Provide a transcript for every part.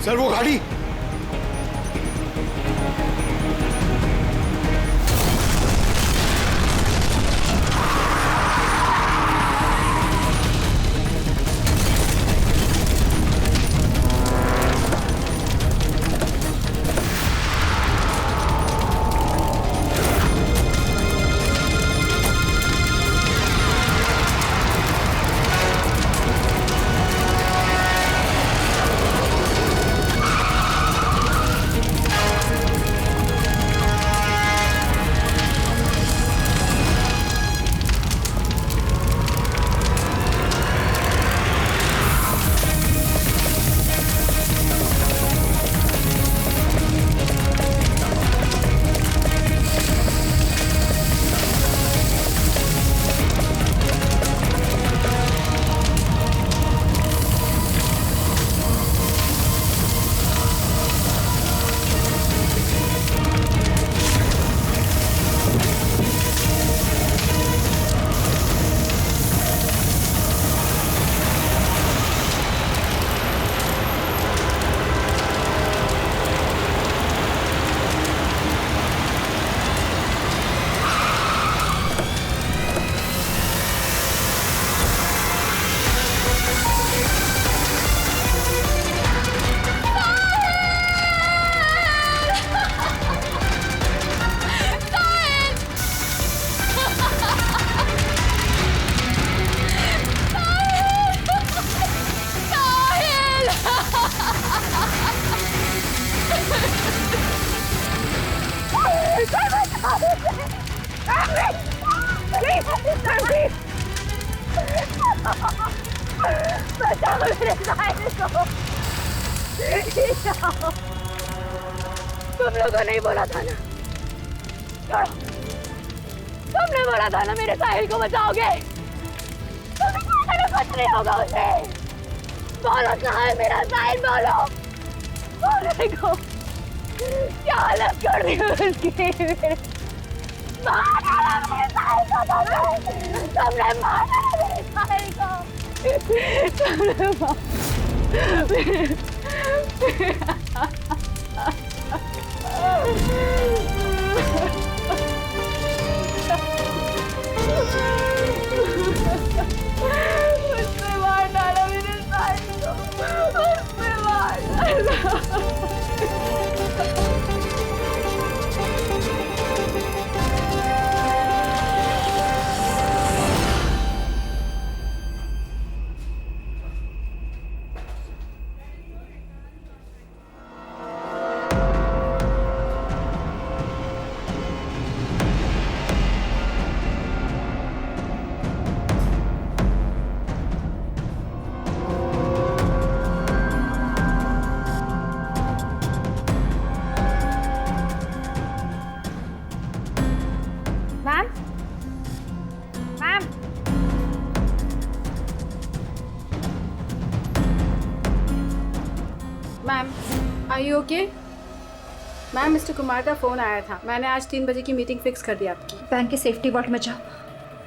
Sir वो गाड़ी। बचाओ मेरे साहिल को। तुम लोगों ने बोला था ना, छोड़ो, तुमने बोला था ना मेरे साहिल को बचाओगे। कुछ नहीं होगा उसे। बोलो साहिल, मेरा साहिल बोलो, बोलने को क्या हालत कर दी उसकी। मार डाला मेरे साहिल को, तुमने मार डाला मेरे साहिल को। उसने मार डाला मेरे साहिल को, उसने मार डाला। Ma'am, are you okay? Ma'am, mister Kumar का फ़ोन आया था। मैंने आज 3 बजे की मीटिंग फिक्स कर दी आपकी। बैंक के सेफ्टी वॉल्ट में जाओ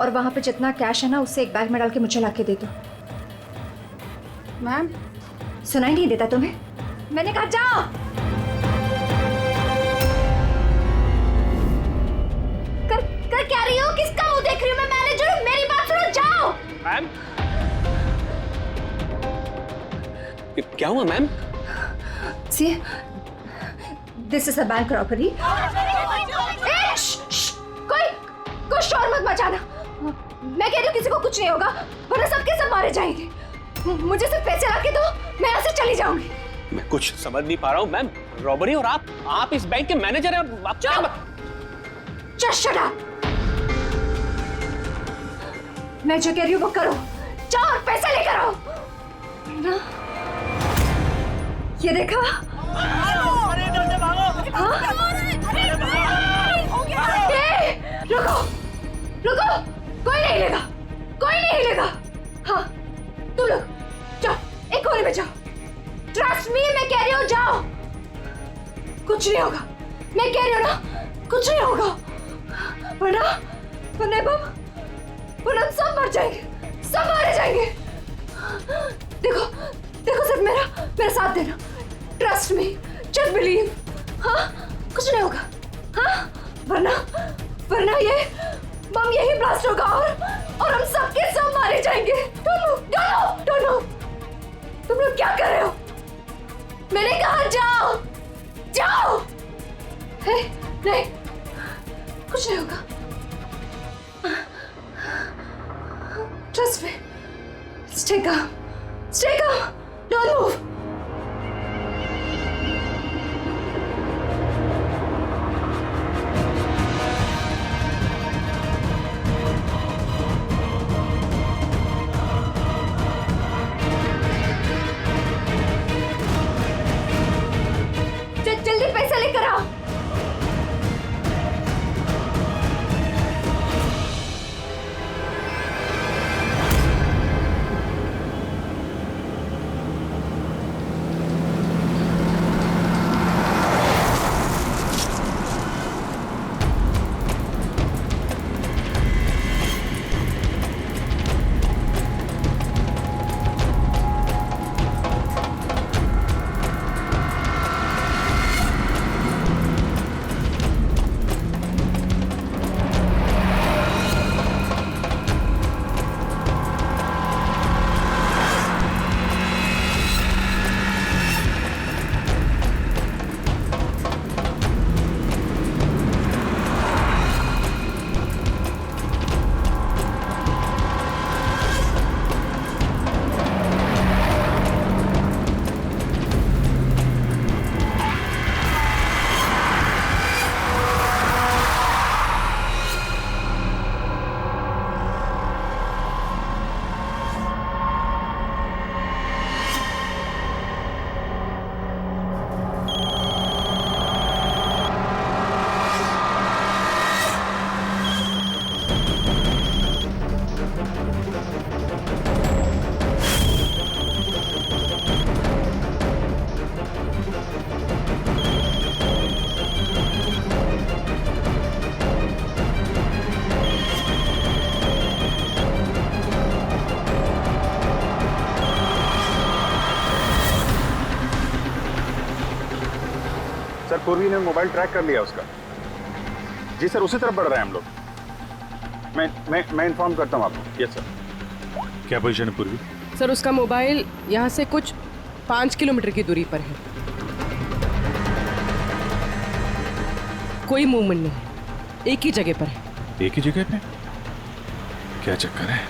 और वहाँ पे जितना कैश है ना उससे एक बैग में डाल के मुझे ला के दे दो। मैम, सुनाई नहीं देता तुम्हें? मैंने कहा जाओ। कर क्या रही हो? किसका मुंह देख रही हो? मैं मैनेजर हूँ, मेरी बात सुनो, जाओ। मैम, क्या हुआ ma'am? See, this is a bank robbery. कोई शोर मत मचाना। मैं कह रही हूँ किसी को कुछ नहीं होगा, वरना सबके सब मारे जाएंगे। मुझे सिर्फ पैसे ला के दो, मैं यहाँ से चली जाऊंगी। मैं कुछ समझ नहीं पा रहा हूँ मैम। रॉबरी और आप इस बैंक के मैनेजर हैं। आप Just shut up. मैं जो कह रही हूँ वो करो। जाओ और पैसे लेकर आओ। ना, ये देखा? रुको, रुको, कोई नहीं लेगा, कोई नहीं लेगा। हाँ, तुम लोग जाओ, एक कोने में जाओ। ट्रस्ट मी, मैं कह रही हूँ जाओ। कुछ नहीं होगा, मैं कह रही हूँ ना, कुछ नहीं होगा। वरना सब मर जाएंगे, सब मारे जाएंगे। देखो, देखो, सिर्फ मेरा साथ देना। Trust me, just believe. हाँ, कुछ नहीं होगा। हाँ, वरना ये बम यही ब्लास्ट होगा और हम सबके सब मारे जाएंगे। Don't move. तुम लोग क्या कर रहे हो? मैंने कहा जाओ। नहीं, कुछ नहीं होगा। Trust me, stay calm, don't move। जल्दी पैसा लेकर आओ। सर, पूर्वी ने मोबाइल ट्रैक कर लिया उसका। जी सर, उसी तरफ बढ़ रहे हैं हम लोग। मैं इन्फॉर्म करता हूँ आपको। Yes sir. क्या पोजीशन है पूर्वी? सर, उसका मोबाइल यहाँ से कुछ 5 किलोमीटर की दूरी पर है। कोई मूवमेंट नहीं है, एक ही जगह पर है। एक ही जगह पे? क्या चक्कर है?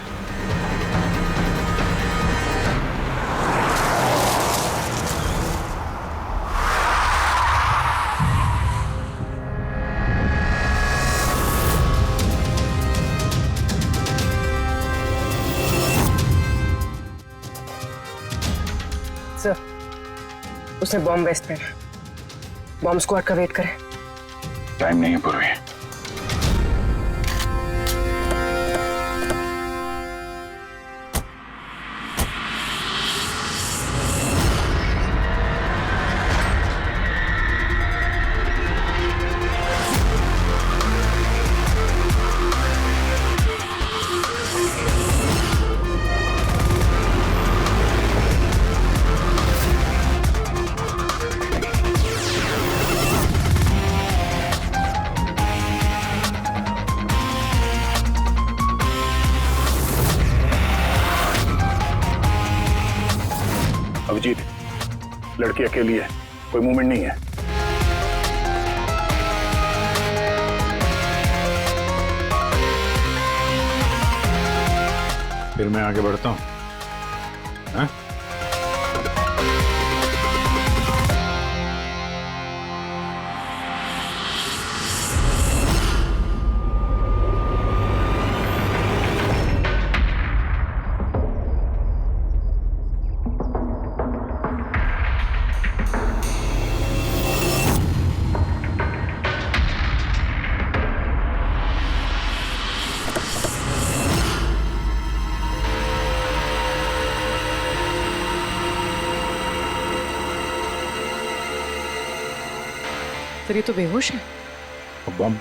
सर, उसने बॉम्ब वेस्ट पे बॉम्ब स्क्वाड का वेट करें। टाइम नहीं है पूर्वी। अभिजीत, लड़की अकेली है, कोई मूवमेंट नहीं है। फिर मैं आगे बढ़ता हूं। हाँ? सर, ये तो बेहोश है। बम।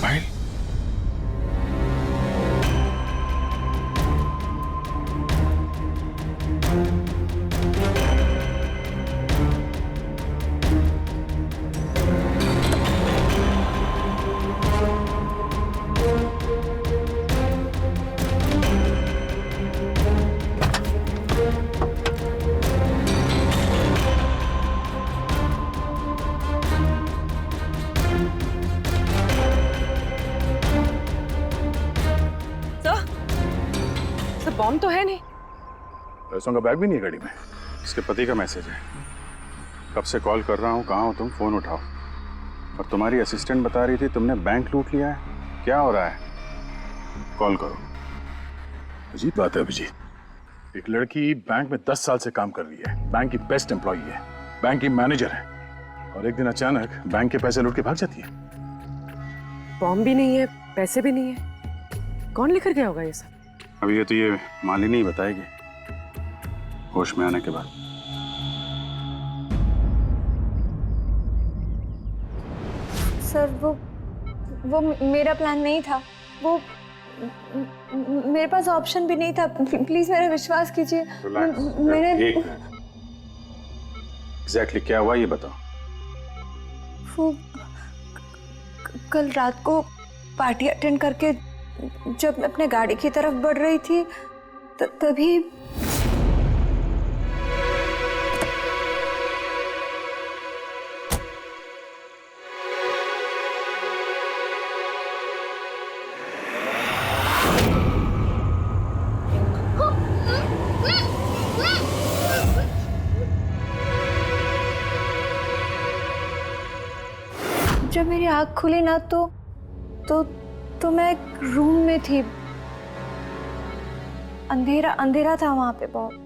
मोबाइल? सर बॉम्ब तो है नहीं। पैसों का बैग भी नहीं है गाड़ी में। इसके पति का मैसेज है। कब से कॉल कर रहा हूँ, कहाँ हो तुम, फोन उठाओ। और तुम्हारी असिस्टेंट बता रही थी तुमने बैंक लूट लिया है। क्या हो रहा है? कॉल करो। अजीब बात है अभिजीत, एक लड़की बैंक में 10 साल से काम कर रही है, बैंक की बेस्ट एम्प्लॉई है, बैंक की मैनेजर है, और एक दिन अचानक बैंक के पैसे लूट के भाग जाती है। बॉम्ब भी नहीं है, पैसे भी नहीं है, कौन लेकर गया होगा ये सब? अभी ये मालिनी ही बताएगी होश में आने के बाद। सर वो मेरा प्लान नहीं था। वो मेरे पास ऑप्शन भी नहीं था। प्लीज मेरा विश्वास कीजिए। मैंने एग्जैक्टली क्या हुआ ये बताओ। वो कल रात को पार्टी अटेंड करके जब मैं अपने गाड़ी की तरफ बढ़ रही थी तभी जब मेरी आँख खुली ना तो मैं एक रूम में थी। अंधेरा था वहां पे बहुत।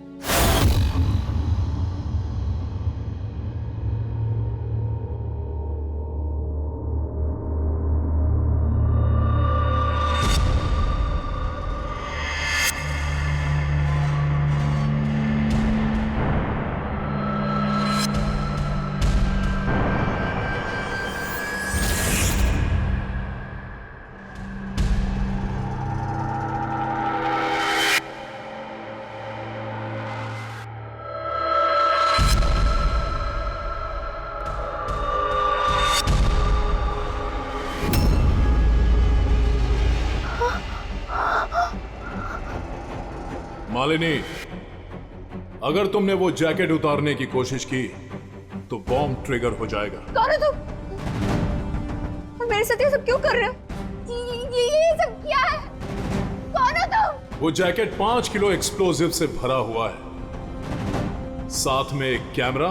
मालिनी, अगर तुमने वो जैकेट उतारने की कोशिश की तो बॉम्ब ट्रिगर हो जाएगा। कौन हो तुम? और मेरे साथ ये सब क्यों कर रहे हो? ये सब क्या है? कौन हो तुम? वो जैकेट 5 किलो एक्सप्लोजिव से भरा हुआ है। साथ में एक कैमरा,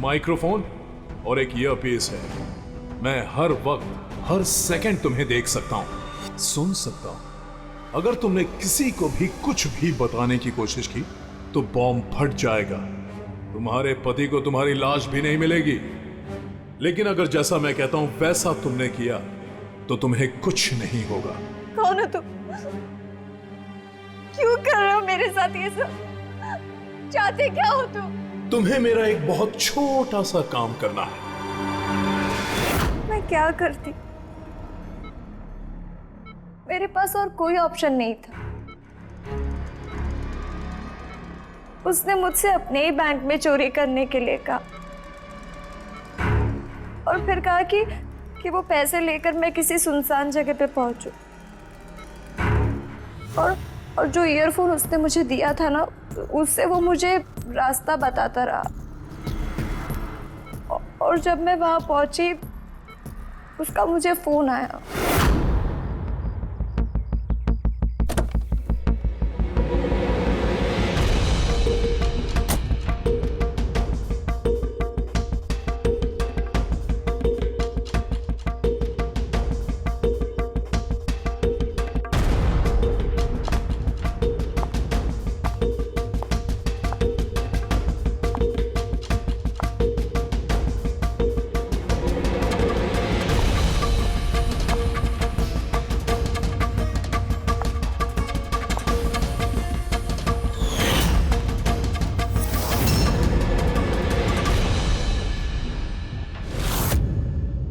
माइक्रोफोन और एक ईयरपीस है। मैं हर वक्त, हर सेकंड तुम्हें देख सकता हूं, सुन सकता हूं। अगर तुमने किसी को भी कुछ भी बताने की कोशिश की तो बॉम्ब फट जाएगा। तुम्हारे पति को तुम्हारी लाश भी नहीं मिलेगी। लेकिन अगर जैसा मैं कहता हूं वैसा तुमने किया तो तुम्हें कुछ नहीं होगा। कौन हो तुम? क्यों कर रहे हो मेरे साथ ये सब? चाहते क्या हो तुम? तुम्हें मेरा एक बहुत छोटा सा काम करना है। मैं क्या करती? मेरे पास और कोई ऑप्शन नहीं था। उसने मुझसे अपने ही बैंक में चोरी करने के लिए कहा और फिर कहा कि वो पैसे लेकर मैं किसी सुनसान जगह पे पहुंचूं। और जो ईयरफोन उसने मुझे दिया था ना, उससे वो मुझे रास्ता बताता रहा। और जब मैं वहां पहुंची उसका मुझे फोन आया।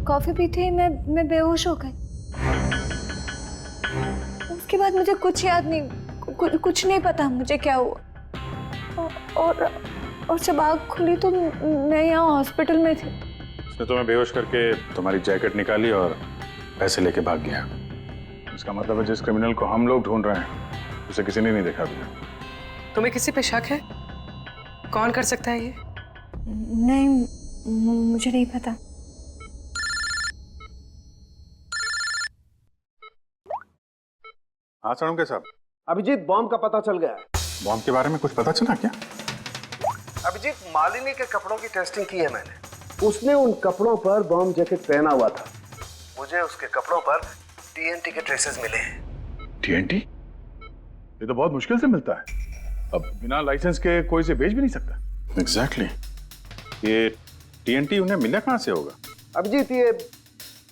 कॉफी पीते ही मैं बेहोश हो गई। उसके बाद मुझे कुछ याद नहीं, कुछ नहीं पता मुझे क्या हुआ। और जब आँख खुली तो मैं यहाँ हॉस्पिटल में थी। उसने तुम्हें बेहोश करके तुम्हारी जैकेट निकाली और पैसे लेके भाग गया। इसका मतलब है जिस क्रिमिनल को हम लोग ढूंढ रहे हैं उसे किसी ने नहीं देखा अभी। तुम्हें किसी पे शक है? कौन कर सकता है ये? नहीं, मुझे नहीं पता। हाँ सड़म साहब। अभिजीत, बॉम्ब का पता चल गया है। बॉम्ब के बारे में कुछ पता चला क्या? अभिजीत, मालिनी के कपड़ों की टेस्टिंग की है मैंने। उसने उन कपड़ों पर बॉम्ब जैकेट पहना हुआ था। मुझे उसके कपड़ों पर टीएनटी के ट्रेसेस मिले हैं। टीएनटी? ये तो बहुत मुश्किल से मिलता है। अब बिना लाइसेंस के कोई से बेच भी नहीं सकता। एग्जैक्टली। ये टीएनटी उन्हें मिला कहाँ से होगा? अभिजीत,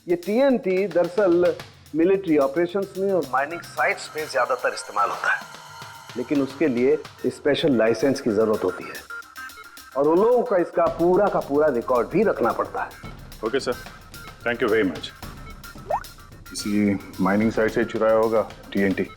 ये टीएनटी दरअसल मिलिट्री ऑपरेशंस में और माइनिंग साइट्स पे ज्यादातर इस्तेमाल होता है, लेकिन उसके लिए स्पेशल लाइसेंस की जरूरत होती है और उन लोगों का इसका पूरा रिकॉर्ड भी रखना पड़ता है। Okay sir, thank you very much. किसी माइनिंग साइट से चुराया होगा टीएनटी।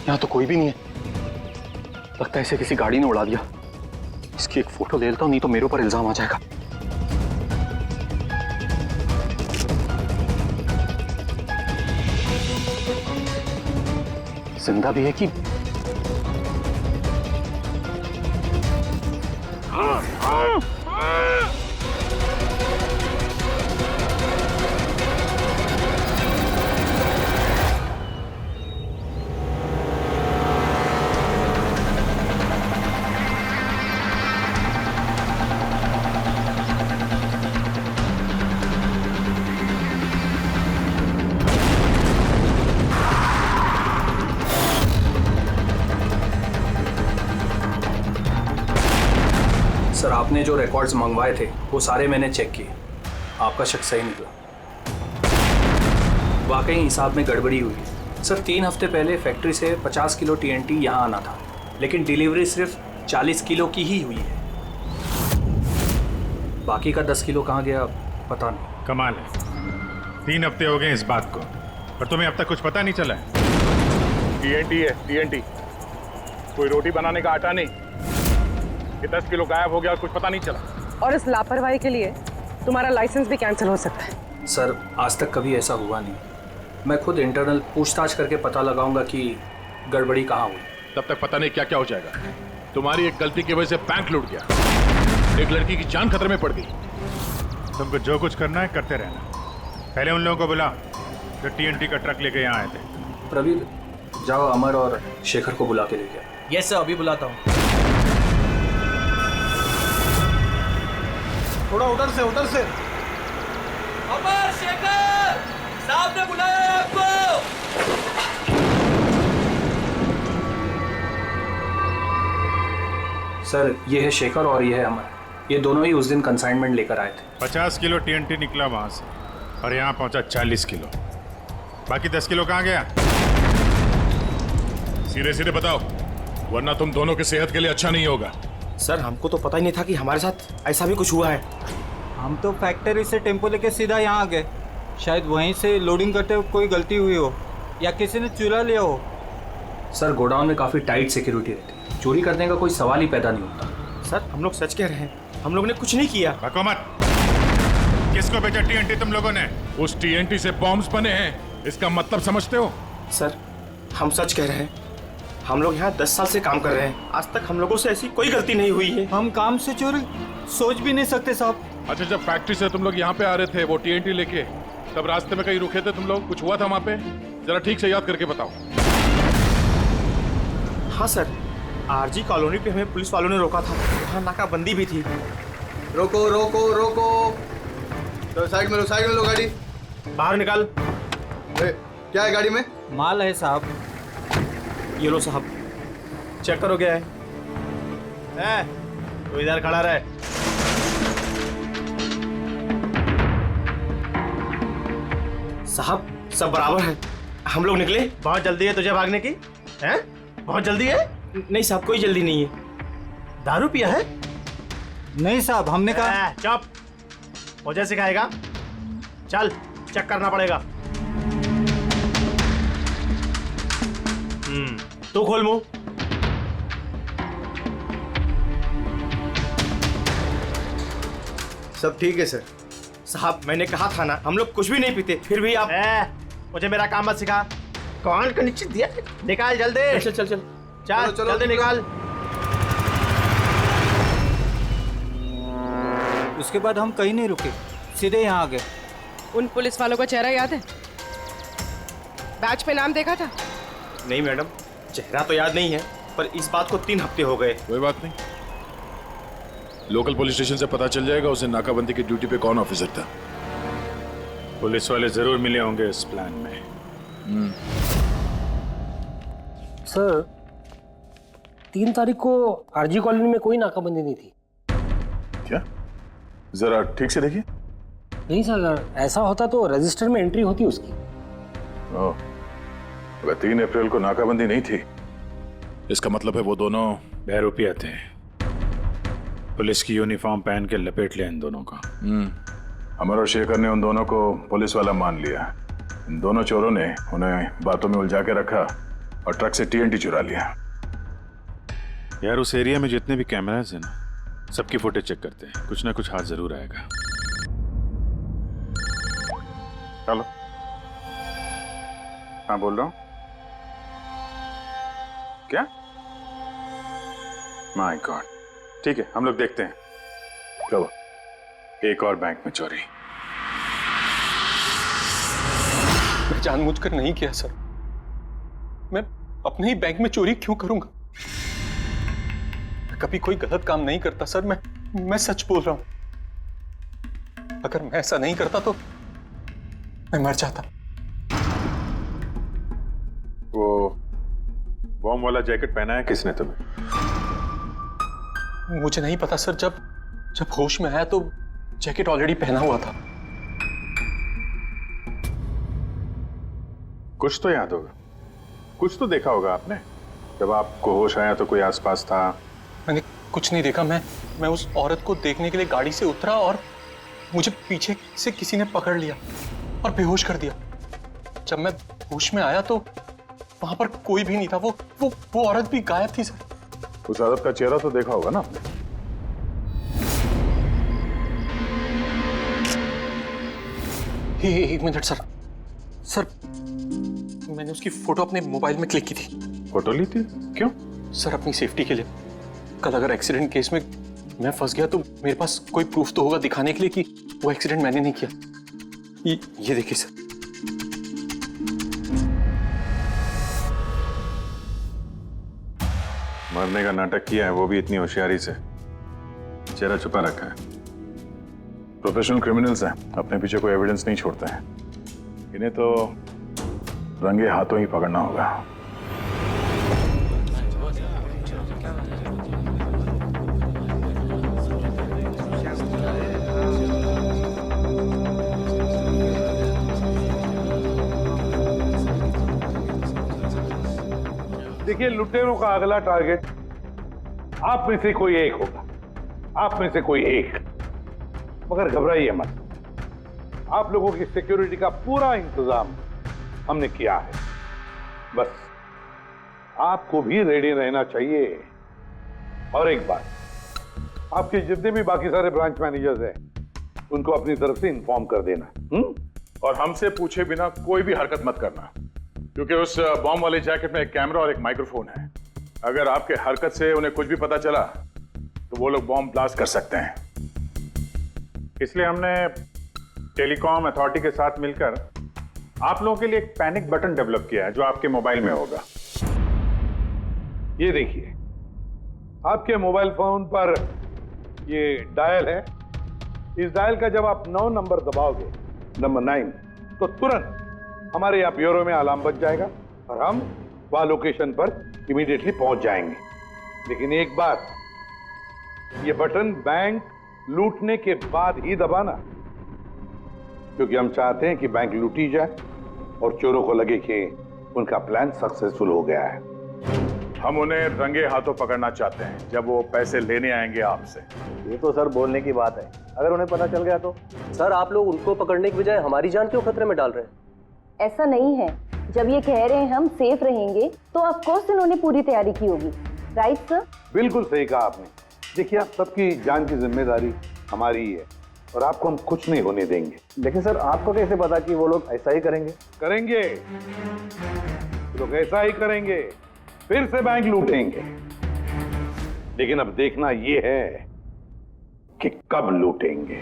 यहाँ तो कोई भी नहीं है। लगता है इसे किसी गाड़ी ने उड़ा दिया। इसकी एक फोटो ले लेता हूँ, नहीं तो मेरे ऊपर इल्जाम आ जाएगा। जिंदा भी है कि सर, आपने जो रिकॉर्ड्स मंगवाए थे वो सारे मैंने चेक किए। आपका शक सही निकला। वाकई हिसाब में गड़बड़ी हुई है। सर, 3 हफ्ते पहले फैक्ट्री से 50 किलो टीएनटी यहाँ आना था, लेकिन डिलीवरी सिर्फ 40 किलो की ही हुई है। बाकी का 10 किलो कहाँ गया पता नहीं। कमाल है, 3 हफ्ते हो गए इस बात को और तुम्हें अब तक कुछ पता नहीं चला है? टीएनटी है, टीएनटी। कोई रोटी बनाने का आटा नहीं। ये 10 किलो गायब हो गया और कुछ पता नहीं चला। और इस लापरवाही के लिए तुम्हारा लाइसेंस भी कैंसिल हो सकता है। सर, आज तक कभी ऐसा हुआ नहीं। मैं खुद इंटरनल पूछताछ करके पता लगाऊंगा कि गड़बड़ी कहाँ हुई। तब तक पता नहीं क्या क्या हो जाएगा। तुम्हारी एक गलती की वजह से बैंक लूट गया, एक लड़की की जान खतरे में पड़ गई। तुमको जो कुछ करना है करते रहना। पहले उन लोगों को बुला जो टीएनटी का ट्रक लेके यहाँ आए थे। प्रवीण, जाओ अमर और शेखर को बुला के लेके आओ। यस सर, अभी बुलाता हूँ। थोड़ा उधर से अमर, शेखर साहब ने बुलाया है आपको। सर, ये है शेखर और ये है अमर। ये दोनों ही उस दिन कंसाइनमेंट लेकर आए थे। 50 किलो टीएनटी निकला वहां से और यहाँ पहुंचा 40 किलो। बाकी 10 किलो कहाँ गया? सीधे सीधे बताओ, वरना तुम दोनों की सेहत के लिए अच्छा नहीं होगा। सर, हमको तो पता ही नहीं था कि हमारे साथ ऐसा भी कुछ हुआ है। हम तो फैक्ट्री से टेम्पो लेके सीधा यहाँ आ गए। शायद वहीं से लोडिंग करते हुए कोई गलती हुई हो या किसी ने चुरा लिया हो। सर, गोडाउन में काफ़ी टाइट सिक्योरिटी रहती है। चोरी करने का कोई सवाल ही पैदा नहीं होता। सर हम लोग सच कह रहे हैं, हम लोग ने कुछ नहीं किया। बको मत। किसको बेचा टीएनटी तुम लोगों ने? उस टीएनटी से बॉम्ब्स बने हैं, इसका मतलब समझते हो? सर हम सच कह रहे हैं, हम लोग यहाँ 10 साल से काम कर रहे हैं, आज तक हम लोगों से ऐसी कोई गलती नहीं हुई है। हम काम से चोरी सोच भी नहीं सकते साहब। अच्छा, जब फैक्ट्री से तुम लोग यहाँ पे आ रहे थे वो टीएनटी लेके, तब रास्ते में कहीं रुके थे तुम लोग? कुछ हुआ था वहाँ पे? जरा ठीक से याद करके बताओ। हाँ सर, आरजी कॉलोनी पे हमें पुलिस वालों ने रोका था, वहाँ नाकाबंदी भी थी। रोको रोको रोको, तो साइड में लो गाड़ी। बाहर निकाल। क्या है गाड़ी में? माल है साहब। ये लो साहब, चेक करो क्या है। तो इधर खड़ा रहे। साहब सब बराबर है, हम लोग निकले। बहुत जल्दी है तुझे भागने की? हैं? बहुत जल्दी है? नहीं साहब, कोई जल्दी नहीं है। दारू पिया है? नहीं साहब, हमने कहा। चुप, मुझे सिखाएगा? चल चेक करना पड़ेगा। तू खोल मुंह। सब ठीक है सर। साहब मैंने कहा था ना, हम लोग कुछ भी नहीं पीते, फिर भी आप मुझे मेरा काम मत सिखा। कौन का नीचे दिया? निकाल जल्दी। चल चल चल चल जल्दी निकाल। उसके बाद हम कहीं नहीं रुके, सीधे यहाँ आ गए। उन पुलिस वालों का चेहरा याद है? बैच पे नाम देखा था? नहीं मैडम, चेहरा तो याद नहीं है, पर इस बात को 3 हफ्ते हो गए। कोई बात नहीं, लोकल पुलिस स्टेशन से पता चल जाएगा उसे नाकाबंदी की ड्यूटी पे कौन ऑफिसर था। पुलिस वाले जरूर मिले होंगे इस प्लान में। सर 3 तारीख को आरजी कॉलोनी में कोई नाकाबंदी नहीं थी। क्या? जरा ठीक से देखिए। नहीं सर, अगर ऐसा होता तो रजिस्टर में एंट्री होती उसकी। अगर 3 अप्रैल को नाकाबंदी नहीं थी, इसका मतलब है वो दोनों बहरूपिया थे। पुलिस की यूनिफॉर्म पहन के लपेट लिया इन दोनों का। अमर और शेखर ने उन दोनों को पुलिस वाला मान लिया। इन दोनों चोरों ने उन्हें बातों में उलझा के रखा और ट्रक से टीएनटी चुरा लिया। यार उस एरिया में जितने भी कैमरास हैं ना, सबकी फुटेज चेक करते हैं, कुछ ना कुछ हाथ जरूर आएगा। हेलो, हाँ बोल रहा हूँ। क्या? माय गॉड, ठीक है हम लोग देखते हैं। चलो, एक और बैंक में चोरी। मैं जानबूझकर नहीं किया सर। मैं अपने ही बैंक में चोरी क्यों करूंगा? मैं कभी कोई गलत काम नहीं करता सर। मैं सच बोल रहा हूं। अगर मैं ऐसा नहीं करता तो मैं मर जाता। वो बॉम्ब वाला जैकेट पहना है किसने तुम्हें? मुझे नहीं पता सर। जब होश में आया तो जैकेट ऑलरेडी पहना हुआ था। कुछ तो याद होगा, कुछ तो देखा होगा आपने। जब आपको होश आया तो कोई आसपास था? मैंने कुछ नहीं देखा। मैं उस औरत को देखने के लिए गाड़ी से उतरा और मुझे पीछे से किसी ने पकड़ लिया और बेहोश कर दिया। जब मैं होश में आया तो वहां पर कोई भी नहीं था। वो औरत भी गायब थी सर। उस औरत का चेहरा तो देखा होगा ना आपने? एक मिनट सर। मैंने उसकी फोटो अपने मोबाइल में क्लिक की थी। फोटो ली थी? क्यों? सर अपनी सेफ्टी के लिए। कल अगर एक्सीडेंट केस में मैं फंस गया तो मेरे पास कोई प्रूफ तो होगा दिखाने के लिए कि वो एक्सीडेंट मैंने नहीं किया। ये देखिए सर। मरने का नाटक किया है, वो भी इतनी होशियारी से। चेहरा छुपा रखा है। प्रोफेशनल क्रिमिनल्स हैं, अपने पीछे कोई एविडेंस नहीं छोड़ते हैं। इन्हें तो रंगे हाथों ही पकड़ना होगा। देखिए, लुटेरों का अगला टारगेट आप में से कोई एक होगा, आप में से कोई एक। मगर घबराइए मत, आप लोगों की सिक्योरिटी का पूरा इंतजाम हमने किया है। बस आपको भी रेडी रहना चाहिए। और एक बात, आपके जितने भी बाकी सारे ब्रांच मैनेजर्स हैं उनको अपनी तरफ से इन्फॉर्म कर देना। और हमसे पूछे बिना कोई भी हरकत मत करना, क्योंकि उस बॉम्ब वाले जैकेट में एक कैमरा और एक माइक्रोफोन है। अगर आपके हरकत से उन्हें कुछ भी पता चला तो वो लोग बॉम्ब ब्लास्ट कर सकते हैं। इसलिए हमने टेलीकॉम अथॉरिटी के साथ मिलकर आप लोगों के लिए एक पैनिक बटन डेवलप किया है जो आपके मोबाइल में होगा। ये देखिए, आपके मोबाइल फोन पर ये डायल है। इस डायल का जब आप 9 नंबर दबाओगे, नंबर 9, तो तुरंत हमारे यहाँ ब्यूरो में अलार्म बज जाएगा और हम वहां लोकेशन पर इमीडिएटली पहुंच जाएंगे। लेकिन एक बात, ये बटन बैंक लूटने के बाद ही दबाना, क्योंकि हम चाहते हैं कि बैंक लूटी जाए और चोरों को लगे कि उनका प्लान सक्सेसफुल हो गया है। हम उन्हें रंगे हाथों पकड़ना चाहते हैं जब वो पैसे लेने आएंगे आपसे। ये तो सर बोलने की बात है, अगर उन्हें पता चल गया तो? सर आप लोग उनको पकड़ने की बजाय हमारी जान क्यों खतरे में डाल रहे हैं? ऐसा नहीं है, जब ये कह रहे हैं हम सेफ रहेंगे तो ऑफ कोर्स इन्होंने पूरी तैयारी की होगी। Right sir? बिल्कुल सही कहा आपने। देखिए, आप सबकी जान की जिम्मेदारी हमारी ही है और आपको हम कुछ नहीं होने देंगे। लेकिन सर आपको कैसे पता कि वो लोग ऐसा ही करेंगे? करेंगे, लोग ऐसा ही करेंगे, फिर से बैंक लूटेंगे। लेकिन अब देखना ये है कि कब लूटेंगे।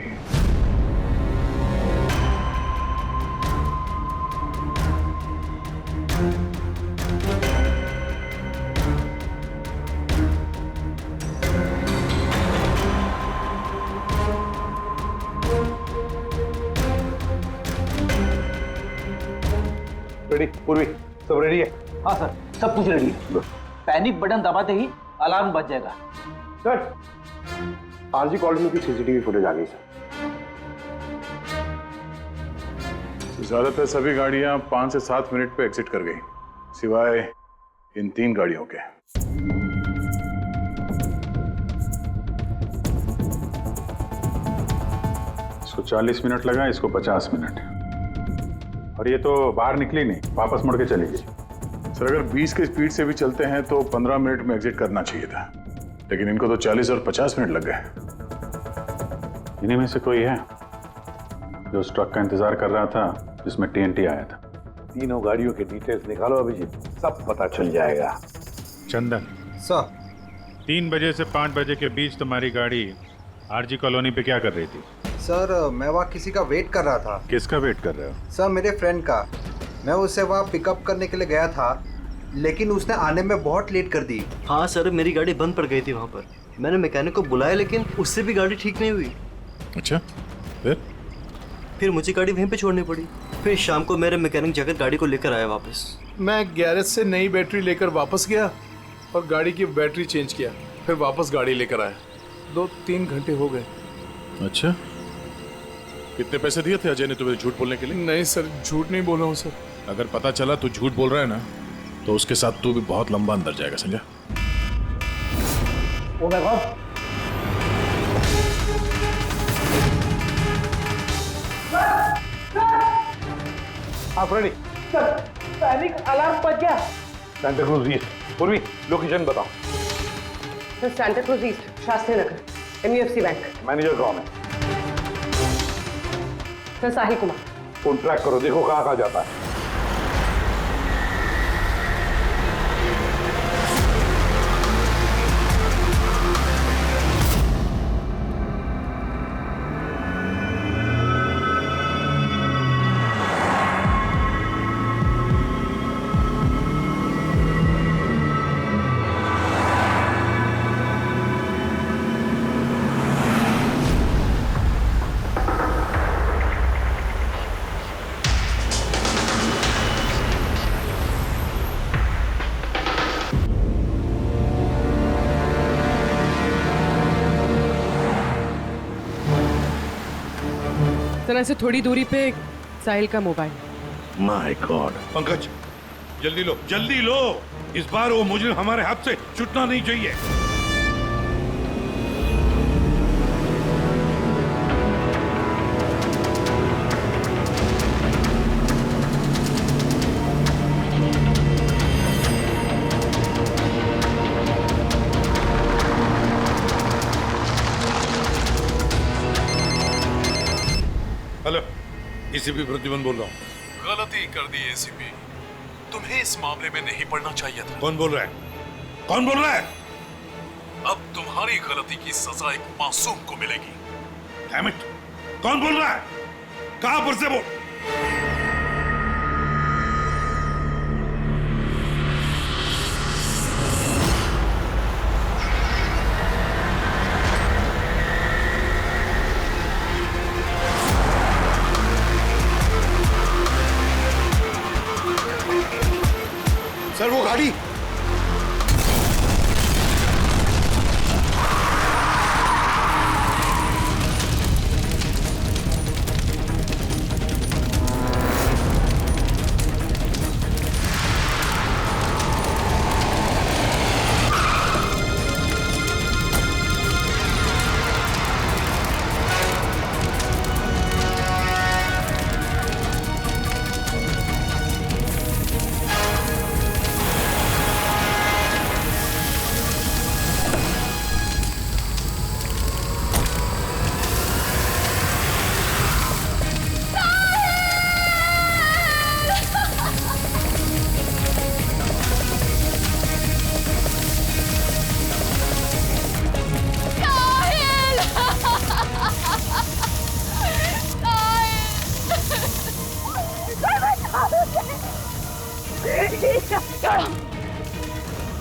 रेडी? पूर्वी सब रेडी है? हाँ सर, सब कुछ रेडी है। पैनिक बटन दबाते ही अलार्म बज जाएगा। सर आरजी कॉलोनी की सीसीटीवी फुटेज आ गई सर। ज्यादातर सभी गाड़ियां 5 से 7 मिनट पे एग्जिट कर गई, सिवाय इन 3 गाड़ियों के। इसको 40 मिनट लगा, इसको 50 मिनट, और ये तो बाहर निकली नहीं, वापस मुड़ के चली गई। सर अगर 20 की स्पीड से भी चलते हैं तो 15 मिनट में एग्जिट करना चाहिए था, लेकिन इनको तो 40 और 50 मिनट लग गए। इन्हीं में से कोई है जो उस ट्रक का इंतजार कर रहा था जिसमें TNT आया था? तीनों गाड़ियों के डिटेल्स निकालो अभिजीत, सब पता चल जाएगा। चंदन सर, 3 बजे से 5 बजे के बीच तुम्हारी गाड़ी आरजी कॉलोनी पे क्या कर रही थी? सर मैं वहाँ किसी का वेट कर रहा था। किसका वेट कर रहे हो? सर मेरे फ्रेंड का। मैं उसे वहाँ पिकअप करने के लिए गया था, लेकिन उसने आने में बहुत लेट कर दी। हाँ सर, मेरी गाड़ी बंद पड़ गई थी वहाँ पर। मैंने मैकेनिक को बुलाया लेकिन उससे भी गाड़ी ठीक नहीं हुई। अच्छा, फिर मुझे गाड़ी वहीं पे छोड़नी पड़ी। फिर शाम को मेरे मैकेनिक जाकर गाड़ी को लेकर आया वापस। मैं गैरेज से नई बैटरी लेकर वापस गया और गाड़ी की बैटरी चेंज किया, फिर वापस गाड़ी लेकर आया। 2-3 घंटे हो गए। अच्छा, कितने पैसे दिए थे अजय ने तुम्हें झूठ बोलने के लिए? नहीं सर, झूठ नहीं बोला हूँ सर। अगर पता चला तू झूठ बोल रहा है ना, तो उसके साथ तू भी बहुत लंबा अंदर जाएगा, समझा? Oh my God! आप रेडी? पैनिक अलार्म बज गया। Santacruz East. पूर्वी लोकेशन बताओ। Sir Santacruz East, Shastri Nagar, MUFC bank. Manager कौन है? Sir Sahil Kumar. Phone track करो, देखो कहाँ कहाँ जाता है। सर ऐसे थोड़ी दूरी पे साहिल का मोबाइल। My God. पंकज जल्दी लो, इस बार वो मुजरिम हमारे हाथ से छूटना नहीं चाहिए। एसीपी प्रद्युमन बोल रहा हूँ। गलती कर दी एसीपी, तुम्हें इस मामले में नहीं पड़ना चाहिए था। कौन बोल रहा है? कौन बोल रहा है? अब तुम्हारी गलती की सजा एक मासूम को मिलेगी। Damn it! कौन बोल रहा है? कहां पर से बोल? सर वो गाड़ी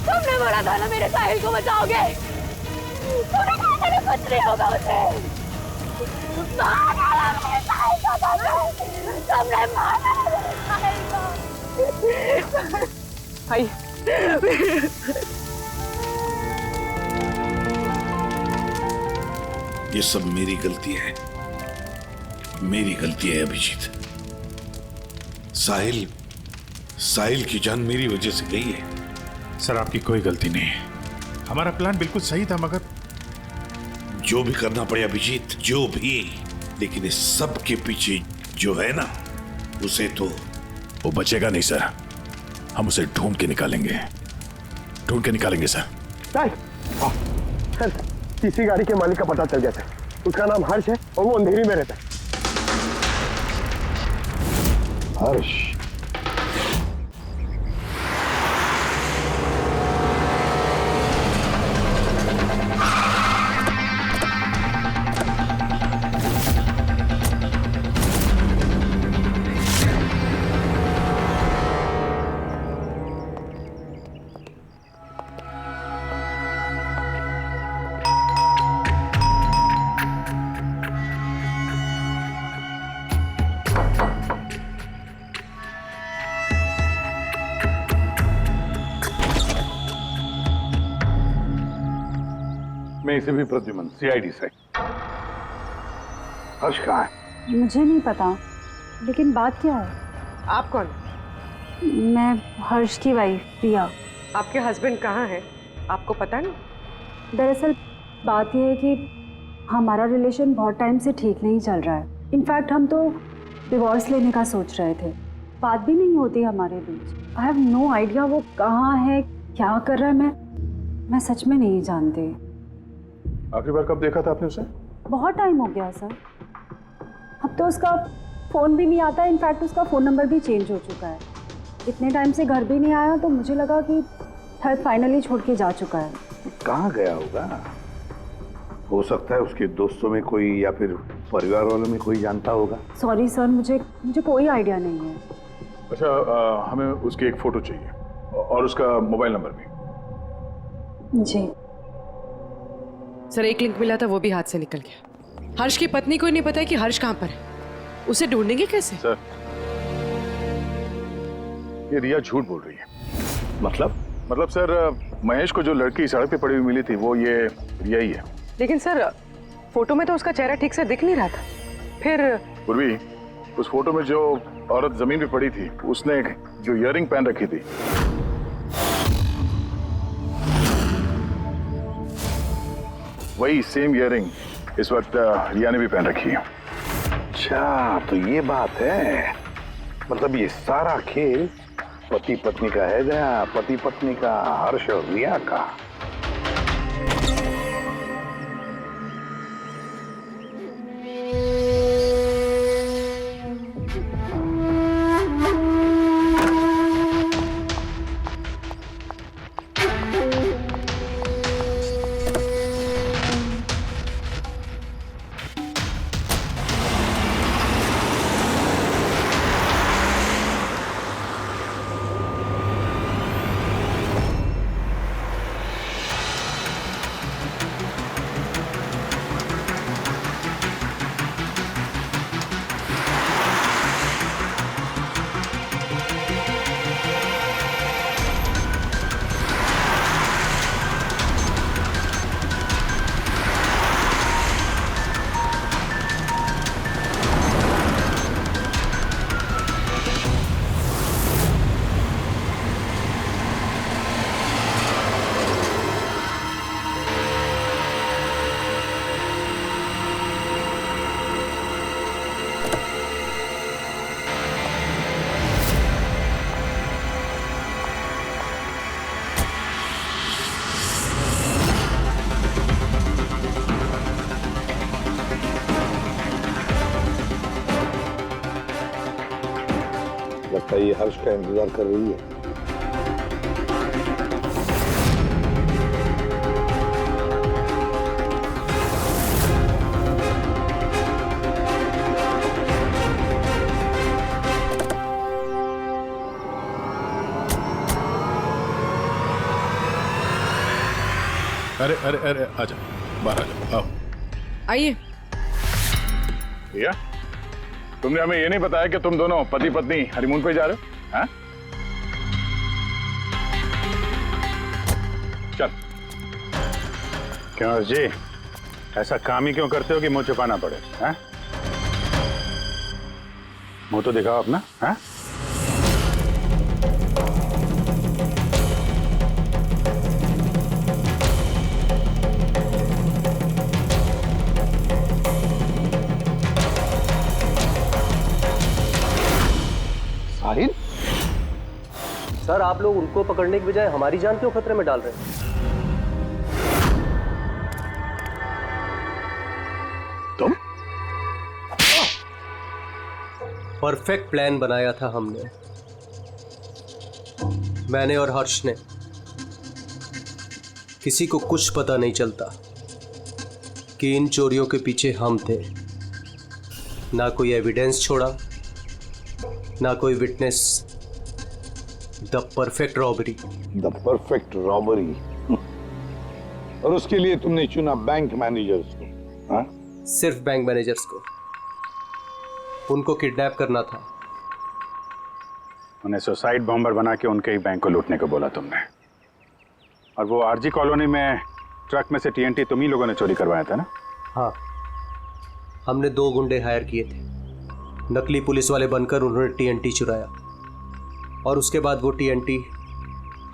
तुमने बोला था ना मेरे साहिल को बचाओगे। तूने कहा था ना कुछ नहीं होगा उसे। मार डाला मेरे साहिल को तुमने मार डाला मेरे साहिल को। भाई ये सब मेरी गलती है, मेरी गलती है अभिजीत। साहिल की जान मेरी वजह से गई है। सर आपकी कोई गलती नहीं है, हमारा प्लान बिल्कुल सही था, मगर जो भी करना पड़े अभिजीत, जो भी, लेकिन इस सब के पीछे जो है ना, उसे तो वो बचेगा नहीं सर। हम उसे ढूंढ के निकालेंगे सर। सर किसी गाड़ी के मालिक का पता चल गया सर। उसका नाम हर्ष है और वो अंधेरी में रहता है। हर्ष? मैं इसे भी प्रद्युमन, सीआईडी से। हर्ष कहाँ है? मुझे नहीं पता, लेकिन बात क्या है? आप कौन? मैं हर्ष की वाइफ प्रिया। आपके हस्बैंड कहाँ हैं? आपको पता नहीं? दरअसल बात यह है कि हमारा रिलेशन बहुत टाइम से ठीक नहीं चल रहा है। इनफैक्ट हम तो डिवोर्स लेने का सोच रहे थे। बात भी नहीं होती हमारे बीच। आई हैव नो आइडिया वो कहाँ है, क्या कर रहा है। मैं सच में नहीं जानती। आखिरी बार कब देखा था आपने उसे? बहुत टाइम हो गया सर। अब तो उसका फ़ोन भी नहीं आता। इनफैक्ट उसका फ़ोन नंबर भी चेंज हो चुका है। इतने टाइम से घर भी नहीं आया, तो मुझे लगा कि शायद फाइनली छोड़ के जा चुका है। कहाँ गया होगा? हो सकता है उसके दोस्तों में कोई या फिर परिवार वालों में कोई जानता होगा। सॉरी सर, मुझे कोई आइडिया नहीं है। अच्छा, हमें उसकी एक फ़ोटो चाहिए और उसका मोबाइल नंबर भी। जी सर, एक लिंक मिला था, वो भी हाथ से निकल गया। हर्ष की पत्नी को नहीं पता है कि हर्ष कहाँ पर है। उसे ढूंढेंगे कैसे? सर, ये रिया झूठ बोल रही है। मतलब सर, महेश को जो लड़की सड़क पे पड़ी हुई मिली थी, वो ये रिया ही है। लेकिन सर, फोटो में तो उसका चेहरा ठीक से दिख नहीं रहा था। फिर पूर्वी, उस फोटो में जो औरत जमीन पे पड़ी थी, उसने जो इयररिंग पहन रखी थी, वही सेम इयररिंग इस वक्त रिया ने भी पहन रखी है। अच्छा, तो ये बात है। मतलब ये सारा खेल पति पत्नी का है गया, पति पत्नी का, हर्ष और रिया का। लगता है ये हर्ष का इंतजार कर रही है। अरे अरे अरे आजा, बाहर आ जाओ, आओ। आइए। भैया, तुमने हमें ये नहीं बताया कि तुम दोनों पति पत्नी हनीमून पे जा रहे हो? हाँ? चल। क्यों हर्ष जी, ऐसा काम ही क्यों करते हो कि मुंह छुपाना पड़े? हाँ? मुंह तो दिखाओ अपना। हाँ? साहिल? सर, आप लोग उनको पकड़ने की बजाय हमारी जान क्यों खतरे में डाल रहे हैं? तुम? परफेक्ट प्लान बनाया था हमने, मैंने और हर्ष ने। किसी को कुछ पता नहीं चलता कि इन चोरियों के पीछे हम थे। ना कोई एविडेंस छोड़ा, ना कोई witness. The perfect robbery. The perfect robbery. और उसके लिए तुमने चुना बैंक मैनेजर्स को? हाँ? सिर्फ बैंक मैनेजर्स को। उनको किडनैप करना था। उन्हें सुसाइड बॉम्बर बना के उनके ही बैंक को लूटने को बोला तुमने। और वो आरजी कॉलोनी में ट्रक में से टीएनटी तुम ही लोगों ने चोरी करवाया था ना? हाँ, हमने 2 गुंडे हायर किए थे। नकली पुलिस वाले बनकर उन्होंने टीएनटी चुराया और उसके बाद वो टीएनटी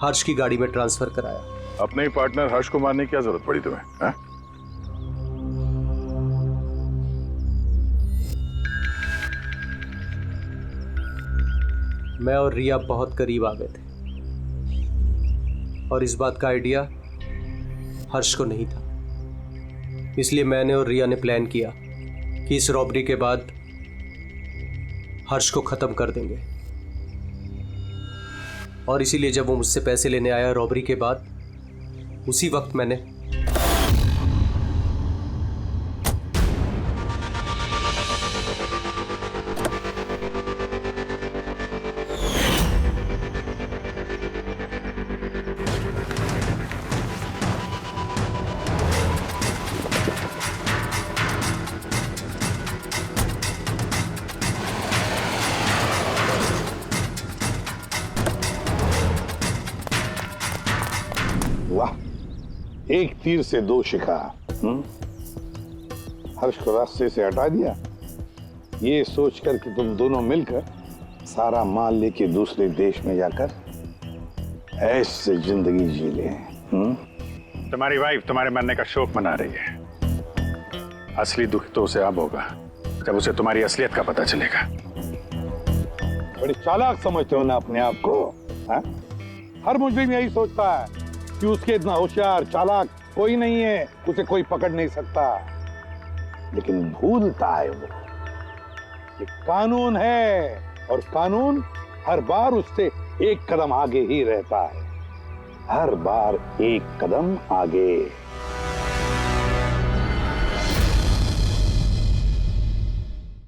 हर्ष की गाड़ी में ट्रांसफर कराया। अपने ही पार्टनर हर्ष को मारने की क्या जरूरत पड़ी तुम्हें? हाँ? मैं और रिया बहुत करीब आ गए थे और इस बात का आइडिया हर्ष को नहीं था। इसलिए मैंने और रिया ने प्लान किया कि इस रॉबरी के बाद हर्ष को खत्म कर देंगे। और इसीलिए जब वो मुझसे पैसे लेने आया रॉबरी के बाद, उसी वक्त मैंने एक तीर से 2 शिकार। हर्ष को रास्ते से हटा दिया, ये सोचकर कि तुम दोनों मिलकर सारा माल लेके दूसरे देश में जाकर ऐसे जिंदगी जी ले। तुम्हारी वाइफ तुम्हारे मरने का शोक मना रही है। असली दुख तो उसे अब होगा जब उसे तुम्हारी असलियत का पता चलेगा। बड़ी चालाक समझते हो ना अपने आप को? हा? हर मुजरिम यही सोचता है कि उसके इतना होशियार चालाक कोई नहीं है, उसे कोई पकड़ नहीं सकता। लेकिन भूलता है वो कि कानून है और कानून हर बार उससे एक कदम आगे ही रहता है। हर बार एक कदम आगे।